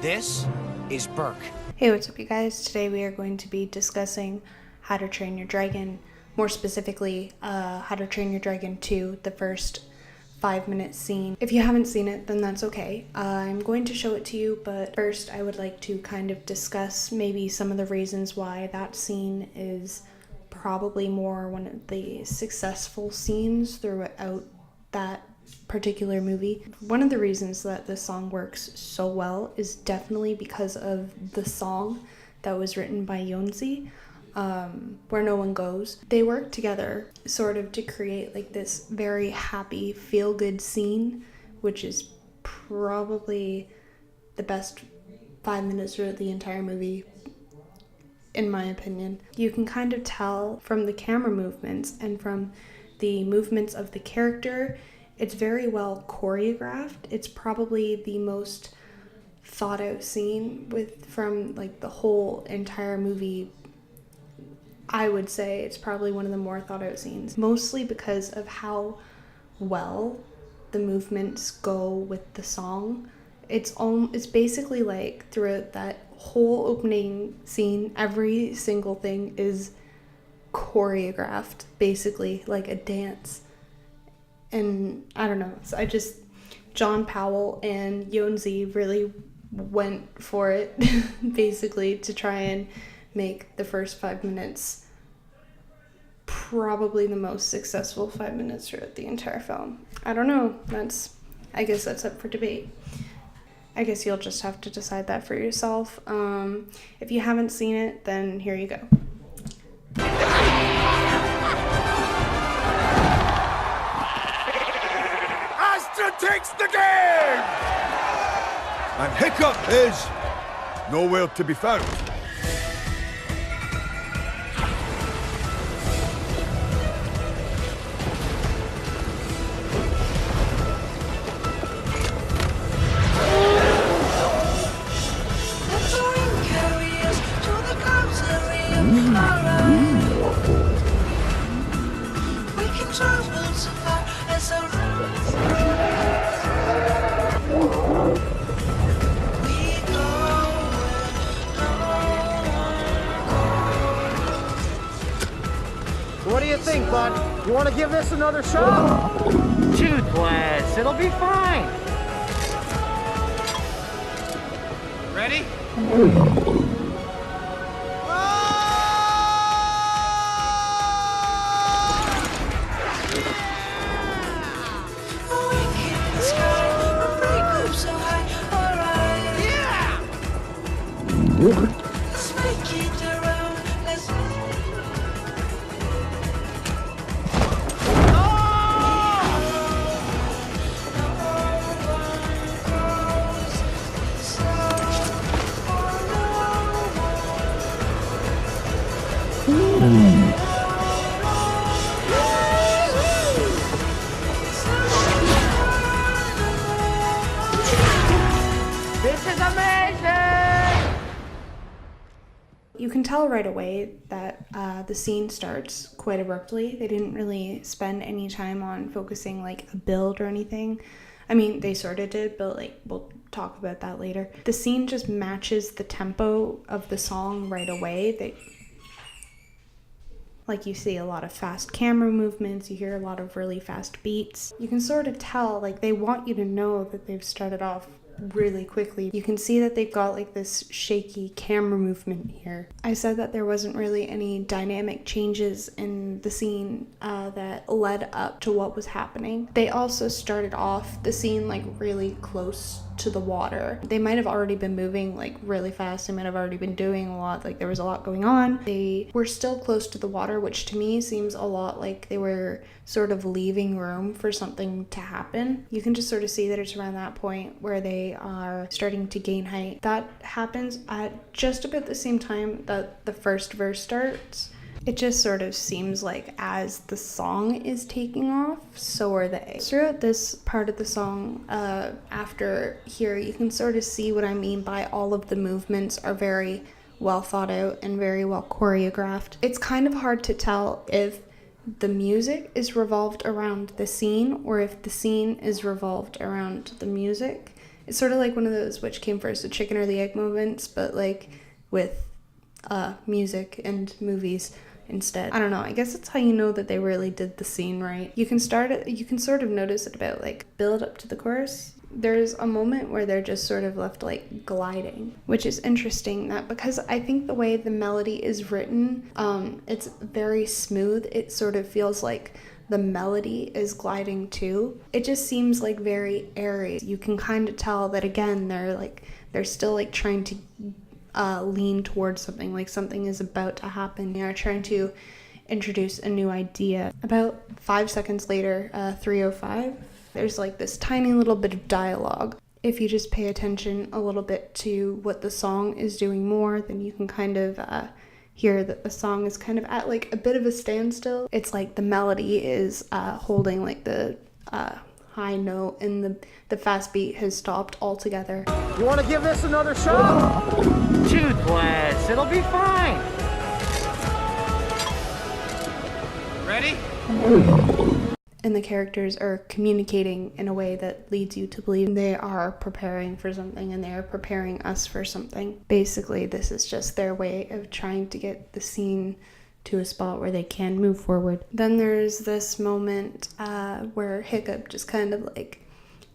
This is Burke. Hey, what's up you guys? Today we are going to be discussing How to Train Your Dragon, more specifically How to Train Your Dragon 2, the first 5-minute scene. If you haven't seen it, then that's okay. I'm going to show it to you, but first I would like to kind of discuss maybe some of the reasons why that scene is probably more one of the successful scenes throughout that particular movie. One of the reasons that this song works so well is definitely because of the song that was written by Yonsei, Where No One Goes. They work together sort of to create like this very happy, feel-good scene, which is probably the best 5 minutes throughout the entire movie, in my opinion. You can kind of tell from the camera movements and from the movements of the character. It's very well choreographed. It's probably the most thought out scene from like the whole entire movie. I would say it's probably one of the more thought out scenes, mostly because of how well the movements go with the song. It's basically like throughout that whole opening scene, every single thing is choreographed, basically like a dance. And I don't know, so John Powell and Yonsei really went for it, basically, to try and make the first 5 minutes probably the most successful 5 minutes throughout the entire film. I don't know, I guess that's up for debate. I guess you'll just have to decide that for yourself. If you haven't seen it, then here you go. Takes the game! And Hiccup is nowhere to be found. What do you think, bud? You want to give this another shot? Toothless, it'll be fine. Ready? Let's make it around. This is amazing! You can tell right away that the scene starts quite abruptly. They didn't really spend any time on focusing like a build or anything. I mean, they sort of did, but like we'll talk about that later. The scene just matches the tempo of the song right away. Like you see a lot of fast camera movements, you hear a lot of really fast beats. You can sort of tell, like they want you to know that they've started off really quickly. You can see that they've got like this shaky camera movement here. I said that there wasn't really any dynamic changes in the scene that led up to what was happening. They also started off the scene like really close to the water. They might have already been moving like really fast. They might have already been doing a lot, like there was a lot going on. They were still close to the water, which to me seems a lot like they were sort of leaving room for something to happen. You can just sort of see that it's around that point where they are starting to gain height. That happens at just about the same time that the first verse starts. It just sort of seems like as the song is taking off, so are they. Throughout this part of the song, after here, you can sort of see what I mean by all of the movements are very well thought out and very well choreographed. It's kind of hard to tell if the music is revolved around the scene or if the scene is revolved around the music. It's sort of like one of those which came first, the chicken or the egg moments, but like with music and movies instead. I don't know, I guess that's how you know that they really did the scene right. You can sort of notice it about like build up to the chorus. There's a moment where they're just sort of left like gliding, which is interesting, that because I think the way the melody is written, it's very smooth. It sort of feels like the melody is gliding too. It just seems like very airy. You can kind of tell that again, they're still like trying to lean towards something, like something is about to happen. They are trying to introduce a new idea. About 5 seconds later, 3:05, there's like this tiny little bit of dialogue. If you just pay attention a little bit to what the song is doing more, then you can kind of hear that the song is kind of at like a bit of a standstill. It's like the melody is holding like the high note, and the fast beat has stopped altogether. You want to give this another shot? Toothless, it'll be fine. Ready? And the characters are communicating in a way that leads you to believe they are preparing for something, and they are preparing us for something. Basically, this is just their way of trying to get the scene to a spot where they can move forward. Then there's this moment where Hiccup just kind of like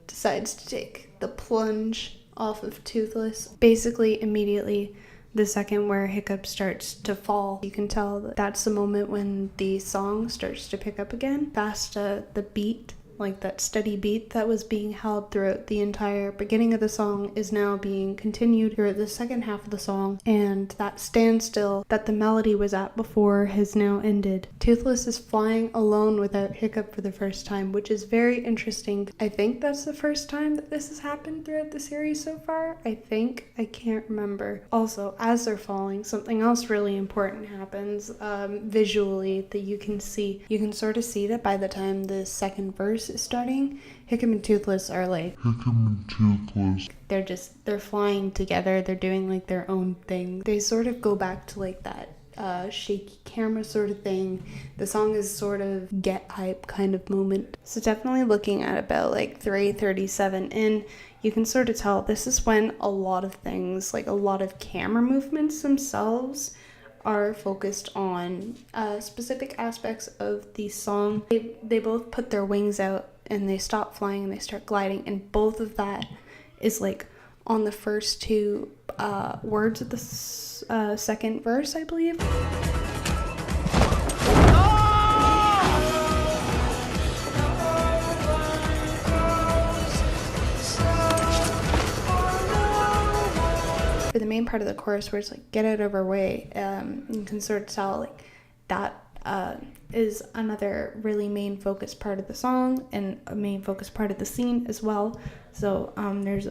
decides to take the plunge off of Toothless. Basically, immediately, the second where Hiccup starts to fall, you can tell that that's the moment when the song starts to pick up again. Past the beat, like that steady beat that was being held throughout the entire beginning of the song is now being continued throughout the second half of the song, and that standstill that the melody was at before has now ended. Toothless is flying alone without Hiccup for the first time, which is very interesting. I think that's the first time that this has happened throughout the series so far. I can't remember. Also, as they're falling, something else really important happens visually that you can see. You can sort of see that by the time the second verse is starting, Hiccup and Toothless are like, they're flying together, they're doing like their own thing. They sort of go back to like that shaky camera sort of thing. The song is sort of get hype kind of moment. So definitely looking at about like 3:37 in, you can sort of tell this is when a lot of things, like a lot of camera movements themselves, are focused on specific aspects of the song. They both put their wings out and they stop flying and they start gliding, and both of that is like on the first two words of the second verse, I believe. For the main part of the chorus where it's like get out of our way, you can sort of tell like that is another really main focus part of the song and a main focus part of the scene as well. So there's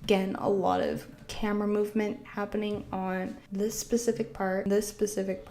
again a lot of camera movement happening on this specific part, and this specific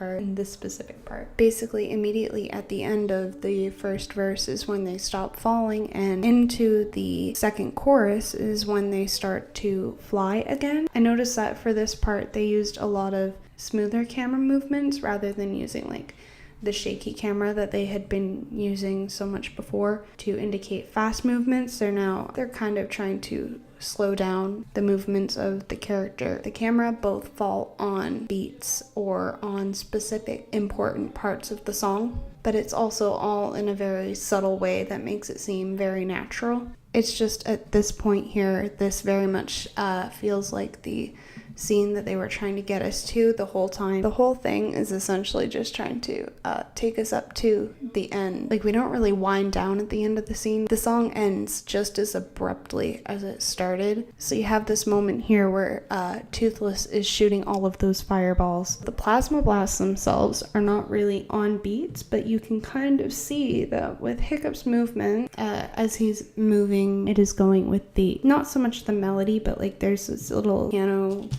part. Basically, immediately at the end of the first verse is when they stop falling, and into the second chorus is when they start to fly again. I noticed that for this part they used a lot of smoother camera movements rather than using like the shaky camera that they had been using so much before to indicate fast movements. They're kind of trying to slow down the movements of the character. The camera both fall on beats or on specific important parts of the song, but it's also all in a very subtle way that makes it seem very natural. It's just at this point here, this very much feels like the scene that they were trying to get us to the whole time. The whole thing is essentially just trying to take us up to the end. Like, we don't really wind down at the end of the scene. The song ends just as abruptly as it started. So you have this moment here where Toothless is shooting all of those fireballs. The plasma blasts themselves are not really on beats, but you can kind of see that with Hiccup's movement, as he's moving, it is going with the, not so much the melody, but like there's this little piano,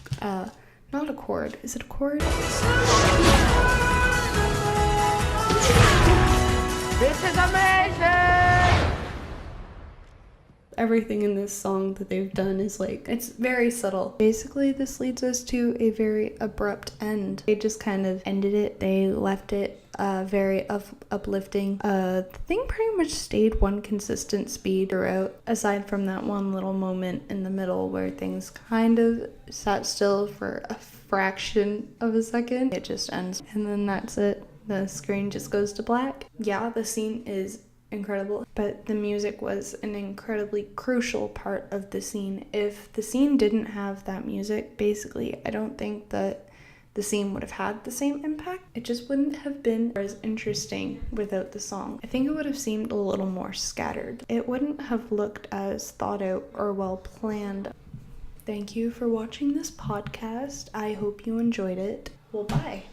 not a chord. Is it a chord? This is amazing! everything in this song that they've done is like, it's very subtle. Basically, this leads us to a very abrupt end. They just kind of ended it. They left it very uplifting. The thing pretty much stayed one consistent speed throughout, aside from that one little moment in the middle where things kind of sat still for a fraction of a second. It just ends, and then that's it. The screen just goes to black. Yeah, the scene is incredible, but the music was an incredibly crucial part of the scene. If the scene didn't have that music, basically, I don't think that the scene would have had the same impact. It just wouldn't have been as interesting without the song. I think it would have seemed a little more scattered. It wouldn't have looked as thought out or well planned. Thank you for watching this podcast. I hope you enjoyed it. Well, bye.